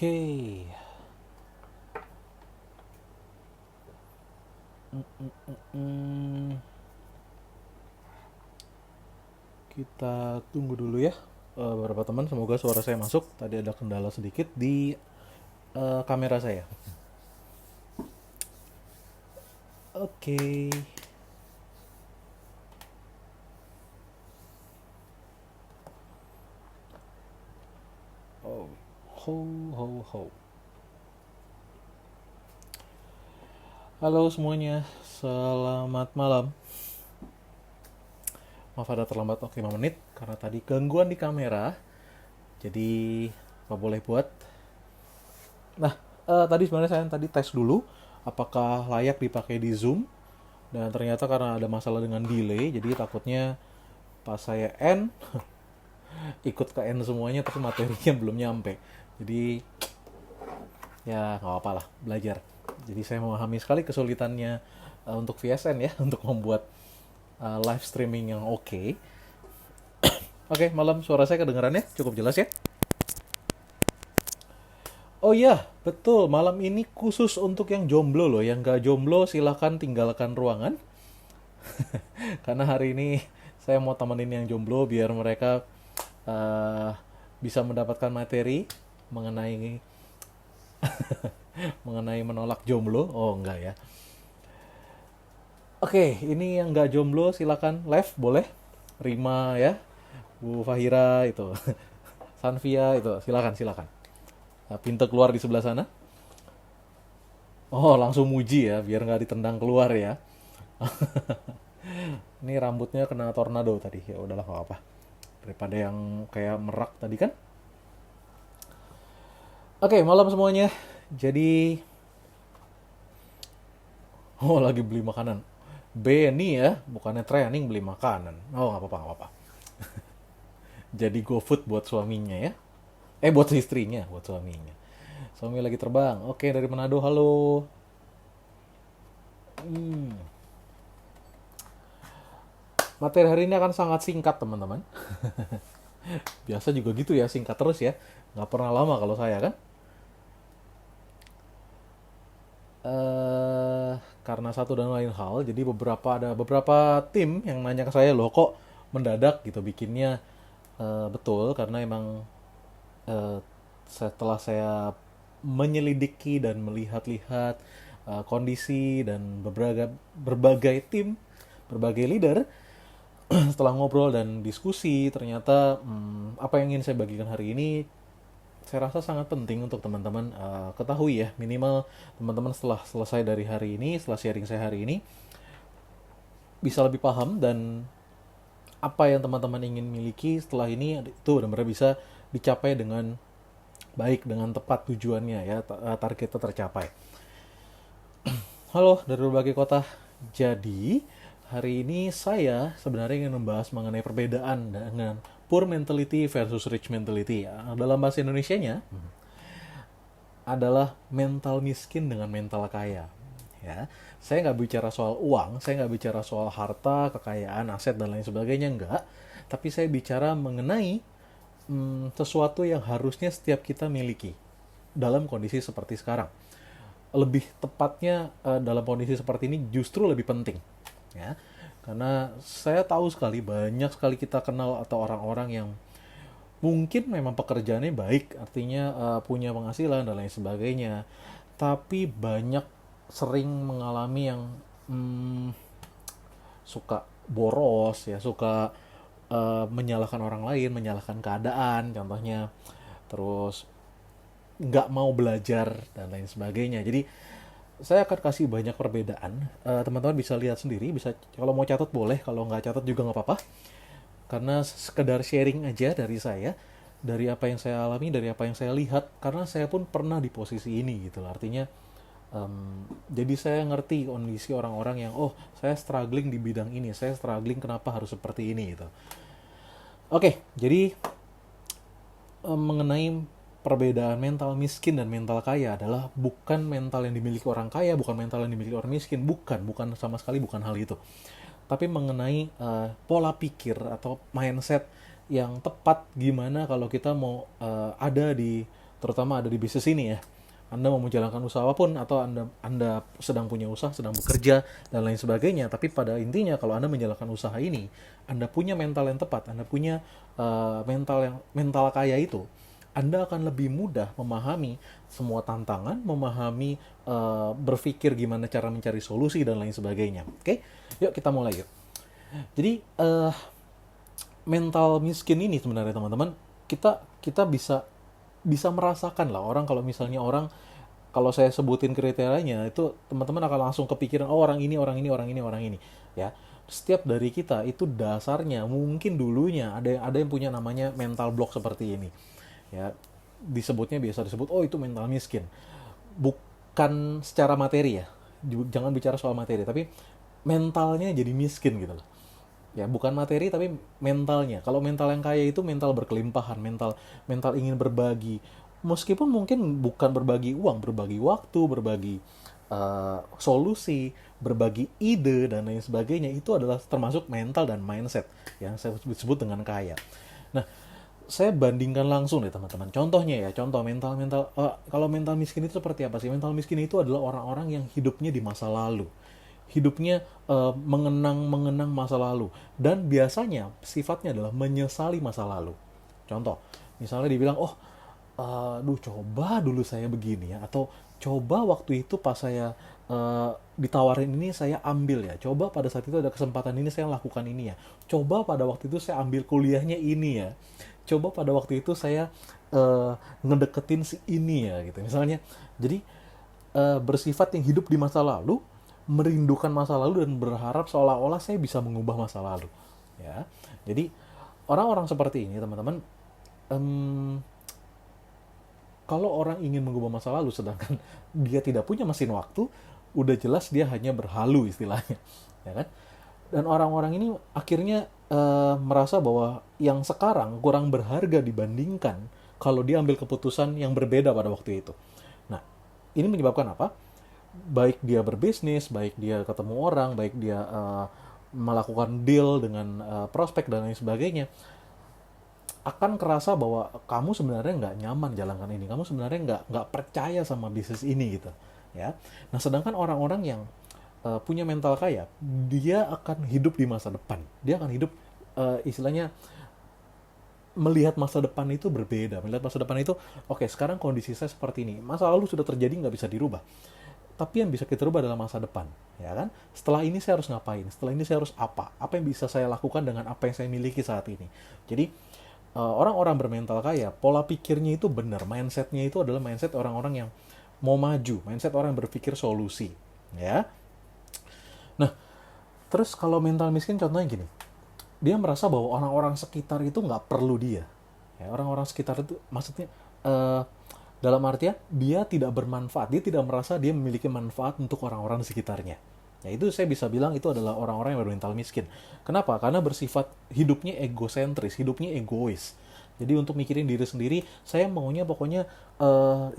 Oke. Hmm, Kita tunggu dulu ya. Beberapa teman, semoga suara saya masuk. Tadi ada kendala sedikit di kamera saya. Oke. Oh, ho ho ho. Halo semuanya, selamat malam. Maaf ada terlambat 5 menit karena tadi gangguan di kamera. Jadi apa boleh buat. Nah, tadi sebenarnya saya tadi tes dulu apakah layak dipakai di Zoom, dan ternyata karena ada masalah dengan delay, jadi takutnya pas saya end ikut ke end semuanya tapi materinya belum nyampe. Jadi ya nggak apa-apa lah, belajar. Jadi saya memahami sekali kesulitannya untuk VSN ya untuk membuat live streaming yang oke. Oke, malam suara saya kedengarannya cukup jelas ya? Oh iya, betul. Malam ini khusus untuk yang jomblo loh. Yang nggak jomblo silahkan tinggalkan ruangan. Karena hari ini saya mau temenin yang jomblo biar mereka eh, bisa mendapatkan materi mengenai mengenai menolak jomblo. Oh enggak ya. Oke, ini yang nggak jomblo silakan live boleh. Rima ya, Bu Fahira itu, Sanvia itu silakan silakan. Pintu keluar di sebelah sana. Oh langsung muji ya biar nggak ditendang keluar ya. Ini rambutnya kena tornado tadi, ya udahlah nggak apa. Daripada yang kayak merak tadi kan. Oke, malam semuanya. Jadi, oh lagi beli makanan. Benny ya, bukannya training beli makanan. Oh nggak apa-apa, nggak apa-apa. Jadi GoFood buat suaminya ya. Buat istrinya, buat suaminya. Suami lagi terbang. Oke, dari Manado, halo. Hmm, Materi hari ini akan sangat singkat teman-teman. Biasa juga gitu ya, singkat terus ya. Nggak pernah lama kalau saya kan. eh karena satu dan lain hal, jadi ada beberapa tim yang nanya ke saya loh kok mendadak gitu bikinnya. Betul karena emang eh, setelah saya menyelidiki dan melihat-lihat kondisi dan berbagai tim, berbagai leader, setelah ngobrol dan diskusi ternyata apa yang ingin saya bagikan hari ini saya rasa sangat penting untuk teman-teman ketahui ya, minimal teman-teman setelah selesai dari hari ini, setelah sharing saya hari ini bisa lebih paham, dan apa yang teman-teman ingin miliki setelah ini itu benar-benar bisa dicapai dengan baik, dengan tepat tujuannya ya, targetnya tercapai. Halo dari berbagai kota. Jadi hari ini saya sebenarnya ingin membahas mengenai perbedaan dengan poor mentality versus rich mentality ya. Dalam bahasa Indonesianya adalah mental miskin dengan mental kaya. Ya, saya nggak bicara soal uang, saya nggak bicara soal harta, kekayaan, aset dan lain sebagainya, enggak. Tapi saya bicara mengenai sesuatu yang harusnya setiap kita miliki dalam kondisi seperti sekarang. Lebih tepatnya dalam kondisi seperti ini justru lebih penting, ya. Karena saya tahu sekali banyak sekali kita kenal atau orang-orang yang mungkin memang pekerjaannya baik, artinya punya penghasilan dan lain sebagainya, tapi banyak sering mengalami yang mm, suka boros ya, suka menyalahkan orang lain, menyalahkan keadaan, contohnya, terus nggak mau belajar dan lain sebagainya. Jadi saya akan kasih banyak perbedaan. Teman-teman bisa lihat sendiri, bisa kalau mau catat boleh, kalau nggak catat juga nggak apa-apa. Karena sekedar sharing aja dari saya, dari apa yang saya alami, dari apa yang saya lihat, karena saya pun pernah di posisi ini gitu loh. Artinya jadi saya ngerti kondisi orang-orang yang oh saya struggling di bidang ini, saya struggling kenapa harus seperti ini gitu. Oke, jadi mengenai perbedaan mental miskin dan mental kaya adalah bukan mental yang dimiliki orang kaya, bukan mental yang dimiliki orang miskin, bukan sama sekali, bukan hal itu. Tapi mengenai pola pikir atau mindset yang tepat gimana kalau kita mau ada di terutama ada di bisnis ini ya. Anda mau menjalankan usaha apapun, atau Anda sedang punya usaha, sedang bekerja dan lain sebagainya, tapi pada intinya kalau Anda menjalankan usaha ini, Anda punya mental yang tepat, Anda punya mental kaya itu, Anda akan lebih mudah memahami semua tantangan, memahami berpikir gimana cara mencari solusi dan lain sebagainya. Oke, yuk kita mulai yuk. Jadi mental miskin ini sebenarnya teman-teman, kita kita bisa merasakan lah orang, kalau misalnya orang, kalau saya sebutin kriterianya itu teman-teman akan langsung kepikiran, oh orang ini, orang ini, orang ini, orang ini, ya. Setiap dari kita itu dasarnya mungkin dulunya ada yang punya namanya mental block seperti ini, ya. Biasa disebut, oh itu mental miskin. Bukan secara materi ya, jangan bicara soal materi, tapi mentalnya jadi miskin gitu loh. Ya bukan materi tapi mentalnya. Kalau mental yang kaya itu mental berkelimpahan, mental mental ingin berbagi, meskipun mungkin bukan berbagi uang, berbagi waktu, berbagi solusi, berbagi ide dan lain sebagainya, itu adalah termasuk mental dan mindset yang saya sebut dengan kaya. Nah, saya bandingkan langsung deh teman-teman, contohnya ya, contoh kalau mental miskin itu seperti apa sih? Mental miskin itu adalah orang-orang yang hidupnya di masa lalu, hidupnya mengenang masa lalu, dan biasanya sifatnya adalah menyesali masa lalu. Contoh, misalnya dibilang, oh, duh coba dulu saya begini ya, atau coba waktu itu pas saya ditawarin ini saya ambil ya, coba pada saat itu ada kesempatan ini saya lakukan ini ya, coba pada waktu itu saya ambil kuliahnya ini ya, coba pada waktu itu saya ngedeketin si ini ya, gitu misalnya. Jadi bersifat yang hidup di masa lalu, merindukan masa lalu, dan berharap seolah-olah saya bisa mengubah masa lalu, ya. Jadi orang-orang seperti ini teman-teman, kalau orang ingin mengubah masa lalu sedangkan dia tidak punya mesin waktu, udah jelas dia hanya berhalu istilahnya, ya kan? Dan orang-orang ini akhirnya merasa bahwa yang sekarang kurang berharga dibandingkan kalau dia ambil keputusan yang berbeda pada waktu itu. Nah, ini menyebabkan apa? Baik dia berbisnis, baik dia ketemu orang, baik dia melakukan deal dengan prospek dan lain sebagainya, akan kerasa bahwa kamu sebenarnya nggak nyaman jalankan ini, kamu sebenarnya nggak percaya sama bisnis ini gitu, ya. Nah, sedangkan orang-orang yang punya mental kaya, dia akan hidup di masa depan, dia akan hidup istilahnya melihat masa depan itu berbeda, melihat masa depan itu, oke, sekarang kondisi saya seperti ini, masa lalu sudah terjadi, nggak bisa dirubah, tapi yang bisa kita rubah adalah masa depan, ya kan? Setelah ini saya harus ngapain, setelah ini saya harus apa yang bisa saya lakukan dengan apa yang saya miliki saat ini. Jadi orang-orang bermental kaya, pola pikirnya itu benar, mindsetnya itu adalah mindset orang-orang yang mau maju, mindset orang yang berpikir solusi, ya. Nah, terus kalau mental miskin contohnya gini, dia merasa bahwa orang-orang sekitar itu nggak perlu dia, ya. Orang-orang sekitar itu maksudnya dalam artian dia tidak bermanfaat, dia tidak merasa dia memiliki manfaat untuk orang-orang di sekitarnya. Ya itu saya bisa bilang itu adalah orang-orang yang bermental miskin. Kenapa? Karena bersifat hidupnya egosentris, hidupnya egois. Jadi untuk mikirin diri sendiri, saya maunya pokoknya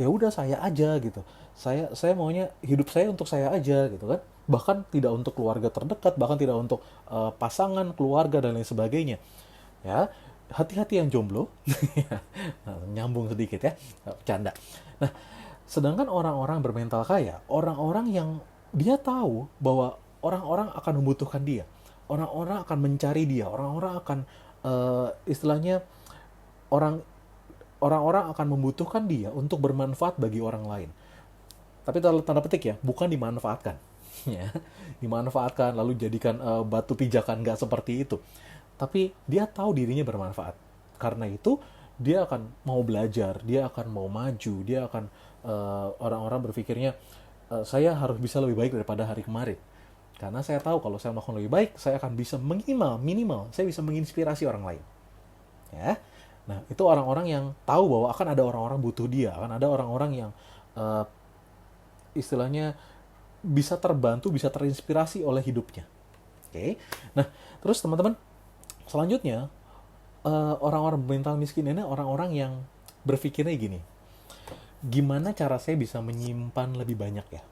ya udah saya aja gitu. Saya maunya hidup saya untuk saya aja gitu kan. Bahkan tidak untuk keluarga terdekat, bahkan tidak untuk pasangan, keluarga dan lain sebagainya. Ya, hati-hati yang jomblo. Nah, nyambung sedikit ya, bercanda. Nah, sedangkan orang-orang bermental kaya, orang-orang yang dia tahu bahwa orang-orang akan membutuhkan dia, orang-orang akan mencari dia, orang-orang akan istilahnya orang orang-orang akan membutuhkan dia untuk bermanfaat bagi orang lain. Tapi tanda petik ya, bukan dimanfaatkan, ya, dimanfaatkan lalu jadikan batu pijakan, nggak seperti itu. Tapi dia tahu dirinya bermanfaat. Karena itu dia akan mau belajar, dia akan mau maju, dia akan orang-orang berpikirnya saya harus bisa lebih baik daripada hari kemarin. Karena saya tahu kalau saya melakukan lebih baik, saya akan bisa minimal saya bisa menginspirasi orang lain. Ya. Nah, itu orang-orang yang tahu bahwa akan ada orang-orang butuh dia, akan ada orang-orang yang uh, istilahnya bisa terbantu, bisa terinspirasi oleh hidupnya. Oke. Nah, terus teman-teman, selanjutnya orang-orang mental miskin ini orang-orang yang berpikirnya gini, gimana cara saya bisa menyimpan lebih banyak ya?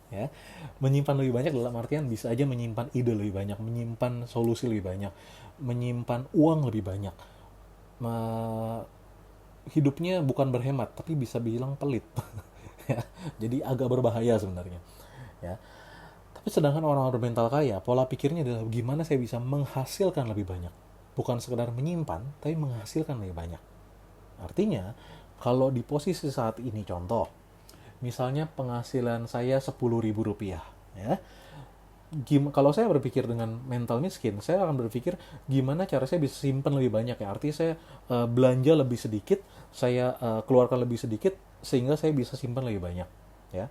Ya, menyimpan lebih banyak dalam artian bisa aja menyimpan ide lebih banyak, menyimpan solusi lebih banyak, menyimpan uang lebih banyak, hidupnya bukan berhemat, tapi bisa bilang pelit. Ya, jadi agak berbahaya sebenarnya. Ya. Tapi sedangkan orang-orang bermental kaya, pola pikirnya adalah gimana saya bisa menghasilkan lebih banyak. Bukan sekedar menyimpan, tapi menghasilkan lebih banyak. Artinya, kalau di posisi saat ini contoh, misalnya penghasilan saya 10.000 rupiah, ya. Kalau saya berpikir dengan mental miskin, saya akan berpikir gimana cara saya bisa simpan lebih banyak ya. Artinya saya belanja lebih sedikit, saya keluarkan lebih sedikit sehingga saya bisa simpan lebih banyak, ya.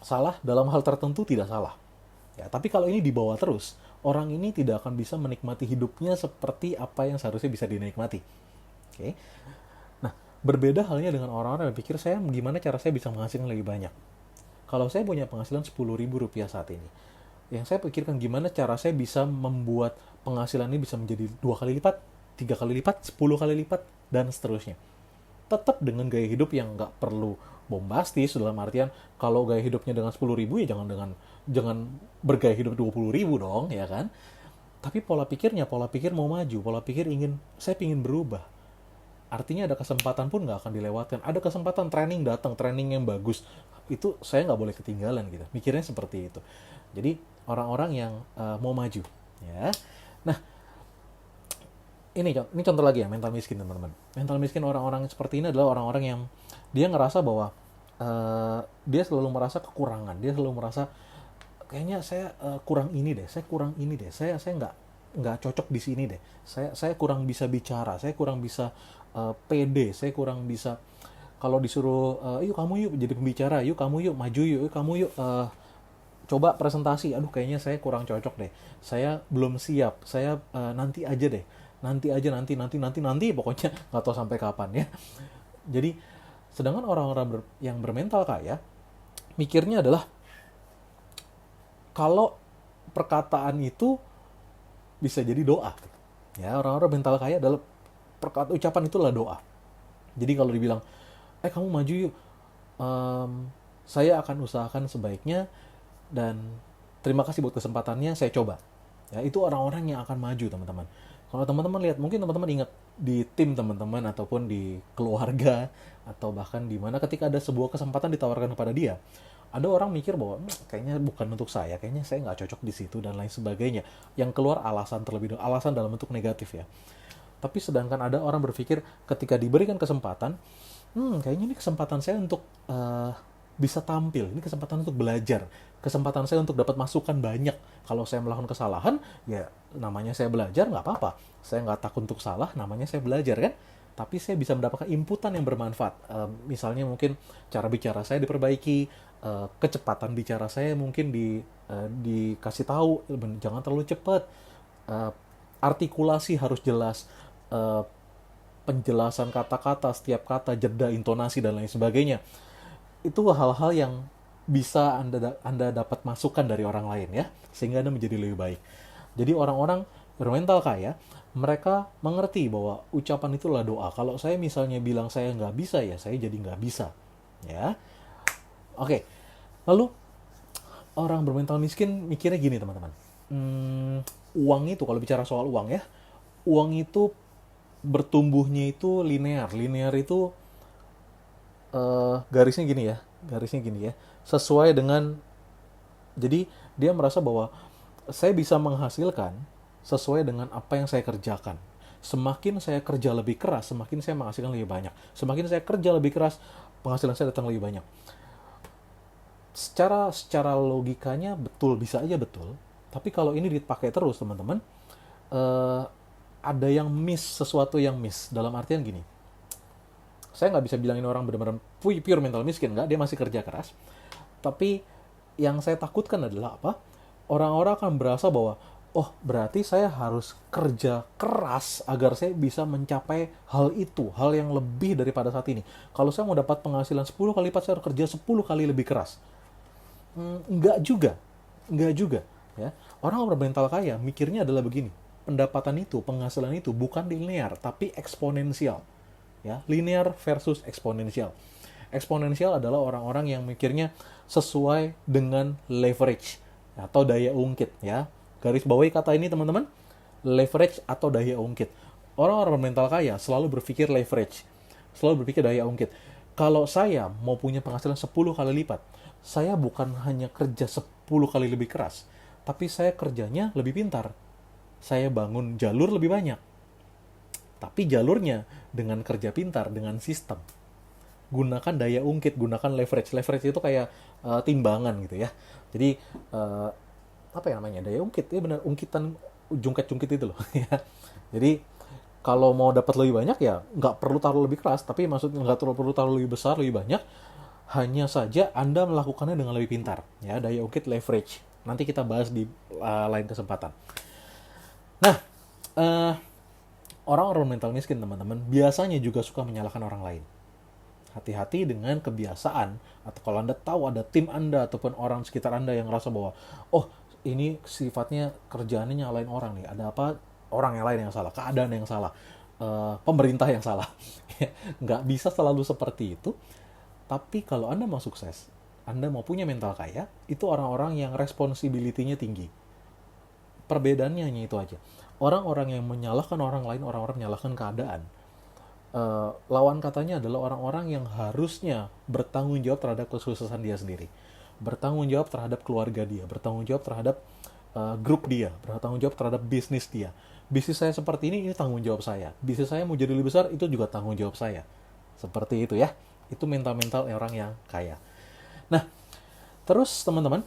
Salah dalam hal tertentu tidak salah. Ya, tapi kalau ini dibawa terus, orang ini tidak akan bisa menikmati hidupnya seperti apa yang seharusnya bisa dinikmati. Oke. Nah, berbeda halnya dengan orang-orang yang pikir saya gimana cara saya bisa menghasilkan lebih banyak. Kalau saya punya penghasilan 10.000 rupiah saat ini, yang saya pikirkan gimana cara saya bisa membuat penghasilan ini bisa menjadi 2 kali lipat, 3 kali lipat, 10 kali lipat, dan seterusnya. Tetap dengan gaya hidup yang nggak perlu bombastis, dalam artian kalau gaya hidupnya dengan 10.000 ya jangan bergaya hidup 20.000 dong, ya kan? Tapi pola pikir mau maju, pola pikir saya ingin berubah. Artinya ada kesempatan pun nggak akan dilewatkan. Ada kesempatan training datang, training yang bagus. Itu saya nggak boleh ketinggalan gitu. Mikirnya seperti itu. Jadi orang-orang yang mau maju. Ya. Nah, ini contoh lagi ya, mental miskin teman-teman. Mental miskin orang-orang seperti ini adalah orang-orang yang dia ngerasa bahwa dia selalu merasa kekurangan. Dia selalu merasa kayaknya saya kurang ini deh, saya kurang ini deh, saya nggak cocok di sini deh, saya kurang bisa bicara, saya kurang bisa pede, saya kurang bisa kalau disuruh yuk kamu yuk jadi pembicara, yuk kamu yuk maju yuk kamu yuk coba presentasi, aduh kayaknya saya kurang cocok deh, saya belum siap, saya nanti aja deh, nanti aja nanti pokoknya nggak tahu sampai kapan ya. Jadi sedangkan orang-orang yang bermental kaya mikirnya adalah kalau perkataan itu bisa jadi doa. Ya, orang-orang mental kaya adalah ucapan itulah doa. Jadi kalau dibilang, kamu maju yuk, saya akan usahakan sebaiknya dan terima kasih buat kesempatannya, saya coba. Ya, itu orang-orang yang akan maju, teman-teman. Kalau teman-teman lihat, mungkin teman-teman ingat di tim teman-teman ataupun di keluarga atau bahkan di mana ketika ada sebuah kesempatan ditawarkan kepada dia, ada orang mikir bahwa kayaknya bukan untuk saya, kayaknya saya nggak cocok di situ dan lain sebagainya. Yang keluar alasan terlebih dahulu, alasan dalam bentuk negatif ya. Tapi sedangkan ada orang berpikir ketika diberikan kesempatan, kayaknya ini kesempatan saya untuk bisa tampil, ini kesempatan untuk belajar, kesempatan saya untuk dapat masukan banyak. Kalau saya melakukan kesalahan, ya namanya saya belajar, nggak apa-apa. Saya nggak takut untuk salah, namanya saya belajar kan. Tapi saya bisa mendapatkan inputan yang bermanfaat. Misalnya mungkin cara bicara saya diperbaiki, kecepatan bicara saya mungkin dikasih tahu, jangan terlalu cepat, artikulasi harus jelas, penjelasan kata-kata, setiap kata, jeda, intonasi, dan lain sebagainya. Itu hal-hal yang bisa Anda dapat masukan dari orang lain ya, sehingga Anda menjadi lebih baik. Jadi orang-orang bermental kaya, mereka mengerti bahwa ucapan itulah doa. Kalau saya misalnya bilang saya nggak bisa, ya saya jadi nggak bisa. Ya, oke. Lalu orang bermental miskin mikirnya gini teman-teman. Uang itu, kalau bicara soal uang ya, uang itu bertumbuhnya itu linear. Linear itu garisnya gini ya, sesuai dengan, jadi dia merasa bahwa saya bisa menghasilkan sesuai dengan apa yang saya kerjakan. Semakin saya kerja lebih keras, semakin saya menghasilkan lebih banyak. Semakin saya kerja lebih keras, penghasilan saya datang lebih banyak. Secara logikanya betul, bisa aja betul. Tapi kalau ini dipakai terus teman-teman, ada yang miss, sesuatu yang miss. Dalam artian gini, saya nggak bisa bilangin orang benar-benar pure mental miskin, nggak, dia masih kerja keras. Tapi yang saya takutkan adalah apa? Orang-orang akan berasa bahwa, oh berarti saya harus kerja keras agar saya bisa mencapai hal itu, hal yang lebih daripada saat ini. Kalau saya mau dapat penghasilan 10 kali lipat, saya harus kerja 10 kali lebih keras. Enggak juga. Ya. Orang bermental kaya mikirnya adalah begini, pendapatan itu, penghasilan itu bukan linear, tapi eksponensial. Ya, linear versus eksponensial. Eksponensial adalah orang-orang yang mikirnya sesuai dengan leverage atau daya ungkit ya. Garis bawahi kata ini teman-teman, leverage atau daya ungkit. Orang-orang bermental kaya selalu berpikir leverage. Selalu berpikir daya ungkit. Kalau saya mau punya penghasilan 10 kali lipat, saya bukan hanya kerja 10 kali lebih keras, tapi saya kerjanya lebih pintar. Saya bangun jalur lebih banyak. Tapi jalurnya dengan kerja pintar, dengan sistem. Gunakan daya ungkit, gunakan leverage. Leverage itu kayak timbangan gitu ya. Jadi apa ya namanya? Daya ungkit, ya benar, ungkitan jungkit-jungkit itu loh ya. Jadi kalau mau dapat lebih banyak ya nggak perlu taruh lebih keras, tapi maksudnya nggak perlu taruh lebih besar, lebih banyak. Hanya saja Anda melakukannya dengan lebih pintar. Ya, daya ungkit leverage. Nanti kita bahas di lain kesempatan. Nah, eh, orang-orang mental miskin teman-teman biasanya juga suka menyalahkan orang lain. Hati-hati dengan kebiasaan, atau kalau Anda tahu ada tim Anda ataupun orang sekitar Anda yang ngerasa bahwa, oh ini sifatnya kerjaannya nyalain orang nih, ada apa, orang yang lain yang salah, keadaan yang salah, pemerintah yang salah. Nggak bisa selalu seperti itu, tapi kalau Anda mau sukses, Anda mau punya mental kaya, itu orang-orang yang responsibility-nya tinggi. Perbedaannya hanya itu aja. Orang-orang yang menyalahkan orang lain, orang-orang menyalahkan keadaan. Lawan katanya adalah orang-orang yang harusnya bertanggung jawab terhadap kesuksesan dia sendiri. Bertanggung jawab terhadap keluarga dia, bertanggung jawab terhadap grup dia, bertanggung jawab terhadap bisnis dia. Bisnis saya seperti ini tanggung jawab saya. Bisnis saya mau jadi lebih besar, itu juga tanggung jawab saya. Seperti itu ya. Itu mental-mental orang yang kaya. Nah, terus teman-teman,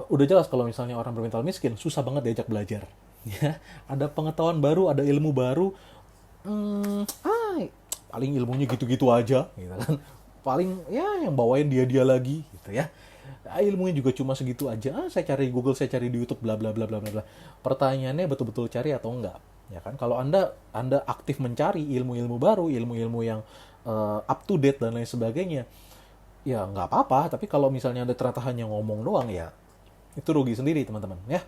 udah jelas kalau misalnya orang bermental miskin susah banget diajak belajar. Ya, ada pengetahuan baru, ada ilmu baru, paling ilmunya gitu-gitu aja, gitu kan. Paling ya yang bawain dia lagi, gitu ya. Ilmunya juga cuma segitu aja. Saya cari di Google, saya cari di YouTube, bla bla bla bla bla. Pertanyaannya betul-betul cari atau enggak? Ya kan? Kalau Anda aktif mencari ilmu-ilmu baru, ilmu-ilmu yang up to date dan lain sebagainya, ya nggak apa-apa. Tapi kalau misalnya Anda ternyata hanya ngomong doang, ya itu rugi sendiri teman-teman ya.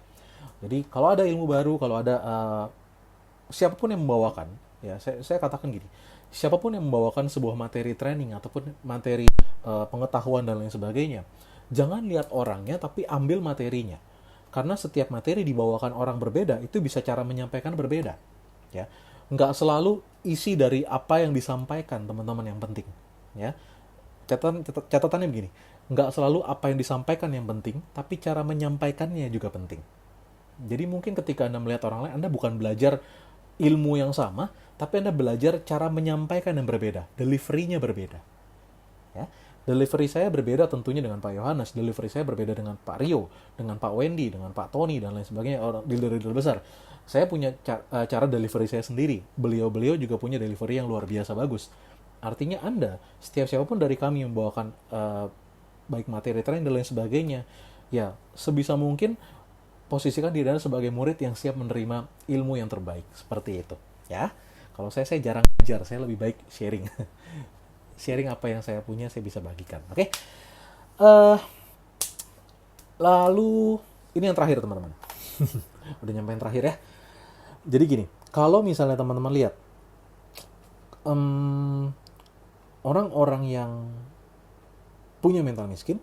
Jadi kalau ada ilmu baru, kalau ada siapapun yang membawakan, ya saya katakan gini, siapapun yang membawakan sebuah materi training ataupun materi pengetahuan dan lain sebagainya, jangan lihat orangnya tapi ambil materinya. Karena setiap materi dibawakan orang berbeda, itu bisa cara menyampaikan berbeda. Ya, nggak selalu isi dari apa yang disampaikan teman-teman yang penting. Ya, catatannya begini, nggak selalu apa yang disampaikan yang penting, tapi cara menyampaikannya juga penting. Jadi mungkin ketika Anda melihat orang lain, Anda bukan belajar ilmu yang sama, tapi Anda belajar cara menyampaikan yang berbeda, delivery-nya berbeda. Ya. Delivery saya berbeda tentunya dengan Pak Yohanes, delivery saya berbeda dengan Pak Rio, dengan Pak Wendy, dengan Pak Tony, dan lain sebagainya, orang dealer-dealer besar. Saya punya cara delivery saya sendiri, beliau-beliau juga punya delivery yang luar biasa bagus. Artinya Anda, setiap siapapun dari kami yang membawakan baik materi training dan lain sebagainya, ya sebisa mungkin posisikan diri Anda sebagai murid yang siap menerima ilmu yang terbaik. Seperti itu. Ya. Kalau saya jarang ajar, saya lebih baik sharing. Sharing apa yang saya punya, saya bisa bagikan. Oke? Lalu, ini yang terakhir teman-teman. Udah nyampe yang terakhir ya. Jadi gini, kalau misalnya teman-teman lihat, orang-orang yang punya mental miskin,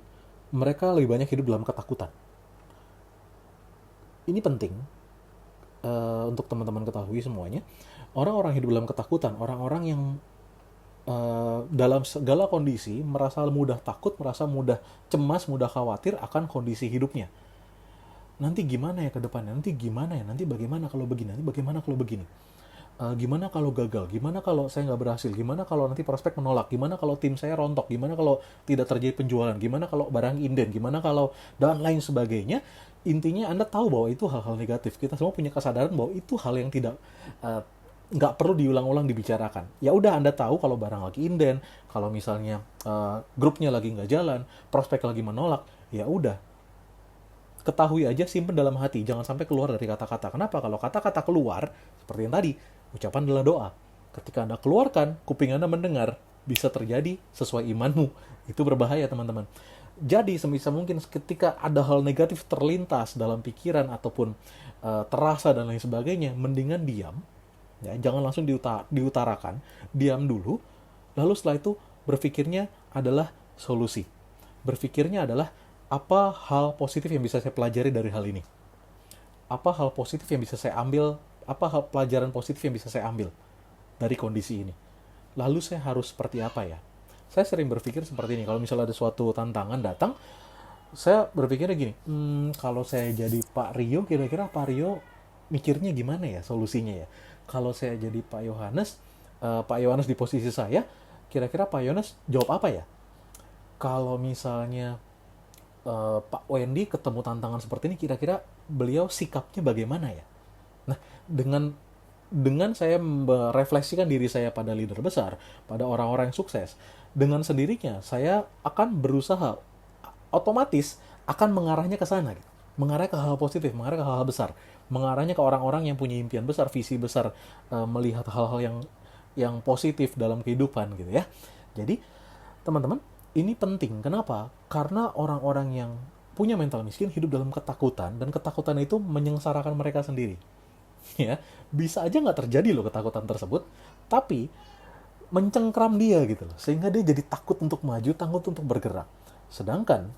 mereka lebih banyak hidup dalam ketakutan. Ini penting untuk teman-teman ketahui semuanya. Orang-orang hidup dalam ketakutan, orang-orang yang dalam segala kondisi merasa mudah takut, merasa mudah cemas, mudah khawatir akan kondisi hidupnya. Nanti gimana ya ke depannya? Nanti gimana ya? Nanti bagaimana kalau begini? Nanti bagaimana kalau begini? Gimana kalau gagal? Gimana kalau saya nggak berhasil? Gimana kalau nanti prospek menolak? Gimana kalau tim saya rontok? Gimana kalau tidak terjadi penjualan? Gimana kalau barang inden? Gimana kalau dan lain sebagainya? Intinya Anda tahu bahwa itu hal-hal negatif. Kita semua punya kesadaran bahwa itu hal yang tidak nggak perlu diulang-ulang dibicarakan. Ya udah Anda tahu kalau barang lagi inden, kalau misalnya grupnya lagi nggak jalan, prospek lagi menolak, ya udah ketahui aja, simpen dalam hati, jangan sampai keluar dari kata-kata. Kenapa? Kalau kata-kata keluar, seperti yang tadi, ucapan adalah doa. Ketika Anda keluarkan, kuping Anda mendengar, bisa terjadi sesuai imanmu. Itu berbahaya teman-teman. Jadi sebisa mungkin ketika ada hal negatif terlintas dalam pikiran ataupun terasa dan lain sebagainya, mendingan diam. Ya, jangan langsung diutarakan, diam dulu. Lalu setelah itu berpikirnya adalah solusi. Berpikirnya adalah apa hal positif yang bisa saya pelajari dari hal ini? Apa hal positif yang bisa saya ambil? Apa hal pelajaran positif yang bisa saya ambil dari kondisi ini? lalu saya harus seperti apa ya? Saya sering berpikir seperti ini, kalau misalnya ada suatu tantangan datang, saya berpikirnya gini, kalau saya jadi Pak Rio, kira-kira Pak Rio mikirnya gimana ya solusinya ya? Kalau saya jadi Pak Yohanes di posisi saya, kira-kira Pak Yohanes jawab apa ya? Kalau misalnya Pak Wendy ketemu tantangan seperti ini, kira-kira beliau sikapnya bagaimana ya? Nah, dengan saya merefleksikan diri saya pada leader besar, pada orang-orang yang sukses, dengan sendirinya saya akan berusaha otomatis akan mengarahnya ke sana gitu. Mengarah ke hal positif, mengarah ke hal-hal besar, mengarahnya ke orang-orang yang punya impian besar, visi besar, melihat hal-hal yang positif dalam kehidupan gitu ya. Jadi, teman-teman, ini penting. Kenapa? Karena orang-orang yang punya mental miskin hidup dalam ketakutan, dan ketakutan itu menyengsarakan mereka sendiri. Ya, bisa aja nggak terjadi loh ketakutan tersebut, tapi mencengkram dia gitu loh, sehingga dia jadi takut untuk maju, takut untuk bergerak. Sedangkan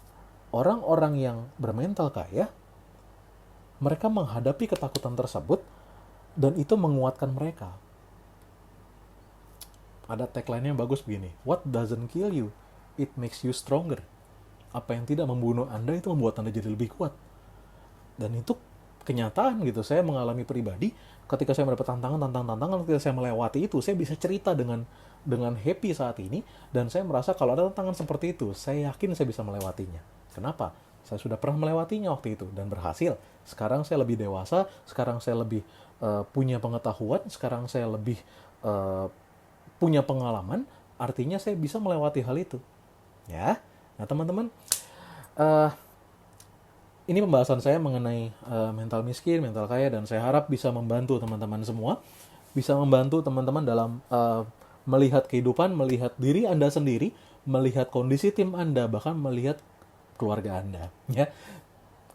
orang-orang yang bermental kaya, mereka menghadapi ketakutan tersebut dan itu menguatkan mereka. Ada tagline yang bagus begini, what doesn't kill you, it makes you stronger. Apa yang tidak membunuh Anda itu membuat Anda jadi lebih kuat. Dan itu kenyataan gitu. Saya mengalami pribadi, ketika saya mendapat tantangan, ketika saya melewati itu, saya bisa cerita dengan happy saat ini, dan saya merasa kalau ada tantangan seperti itu, saya yakin saya bisa melewatinya. Kenapa? Saya sudah pernah melewatinya waktu itu dan berhasil. Sekarang saya lebih dewasa, sekarang saya lebih punya pengetahuan, sekarang saya lebih uh, punya pengalaman, artinya saya bisa melewati hal itu. Ya, nah teman-teman, uh, ini pembahasan saya mengenai mental miskin, mental kaya, dan saya harap bisa membantu teman-teman semua, bisa membantu teman-teman dalam melihat kehidupan, melihat diri Anda sendiri, melihat kondisi tim Anda, bahkan melihat keluarga Anda. Ya,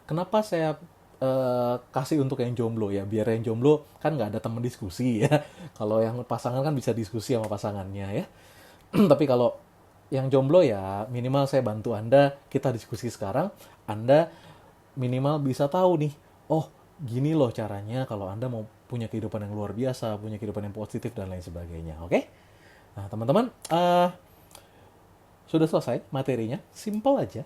kenapa saya kasih untuk yang jomblo ya? Biar yang jomblo kan nggak ada teman diskusi ya. Kalau yang pasangan kan bisa diskusi sama pasangannya ya. Tapi kalau yang jomblo ya minimal saya bantu Anda, kita diskusi sekarang. Anda minimal bisa tahu nih, oh gini loh caranya kalau Anda mau punya kehidupan yang luar biasa, punya kehidupan yang positif dan lain sebagainya. Oke? Nah teman-teman, sudah selesai materinya, simple aja.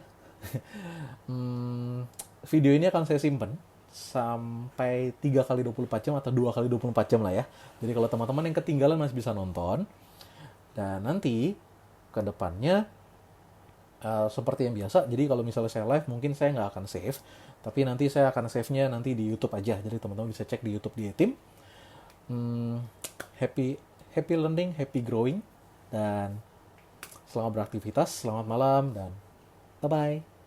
Video ini akan saya simpen sampai 3 kali 24 jam atau 2 kali 24 jam lah ya. Jadi kalau teman-teman yang ketinggalan masih bisa nonton. Dan nanti ke depannya seperti yang biasa, jadi kalau misalnya saya live mungkin saya nggak akan save, tapi nanti saya akan save-nya nanti di YouTube aja, jadi teman-teman bisa cek di YouTube di Etim. Happy happy learning, happy growing, dan selamat beraktivitas, selamat malam, dan bye bye.